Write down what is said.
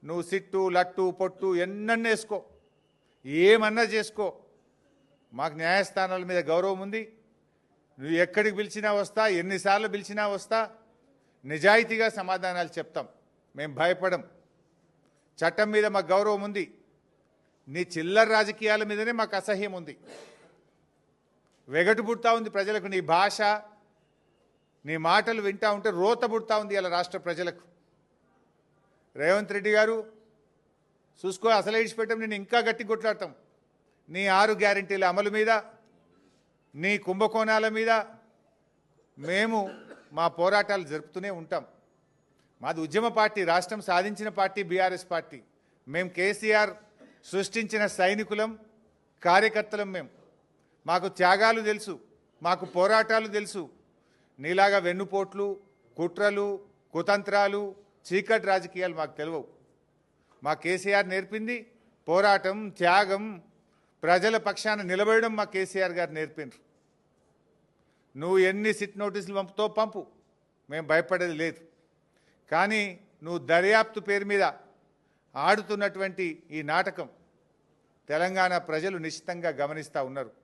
నువ్వు సిట్టు లట్టు పొట్టు ఎన్నన్నా వేసుకో, ఏమన్నా చేసుకో, మాకు న్యాయస్థానాల మీద గౌరవం ఉంది. నువ్వు ఎక్కడికి పిలిచినా వస్తా, ఎన్నిసార్లు పిలిచినా వస్తా, నిజాయితీగా సమాధానాలు చెప్తాం. మేము భయపడం. చట్టం మీద మాకు గౌరవం ఉంది. నీ చిల్లర రాజకీయాల మీదనే మాకు అసహ్యం ఉంది. వెగటు పుడతా ఉంది ప్రజలకు. నీ భాష, నీ మాటలు వింటా ఉంటే రోత పుడతా ఉంది ఇలా రాష్ట్ర ప్రజలకు. రేవంత్ రెడ్డి గారు చూసుకో, అసలు ఇడిచిపెట్టాం, నేను ఇంకా గట్టి కొట్లాడతాం. నీ 6 గ్యారెంటీల అమలు మీద, నీ కుంభకోణాల మీద మేము మా పోరాటాలు జరుపుతూనే ఉంటాం. మాది ఉద్యమ పార్టీ, రాష్ట్రం సాధించిన పార్టీ బీఆర్ఎస్ పార్టీ. మేము కేసీఆర్ సృష్టించిన సైనికులం, కార్యకర్తలం. మాకు త్యాగాలు తెలుసు, మాకు పోరాటాలు తెలుసు. నీలాగా వెన్నుపోట్లు, కుట్రలు, కుతంత్రాలు, చీకటి రాజకీయాలు మాకు తెలియవు. మా కేసీఆర్ నేర్పింది పోరాటం, త్యాగం, ప్రజల పక్షాన నిలబడడం మా కేసీఆర్ గారు నేర్పినారు. నువ్వు ఎన్ని సిట్ నోటీసులు పంపుతో పంపు, మేము భయపడేది లేదు. కానీ నువ్వు దర్యాప్తు పేరు మీద ఆడుతున్నటువంటి ఈ నాటకం తెలంగాణ ప్రజలు నిశ్చితంగా గమనిస్తూ ఉన్నారు.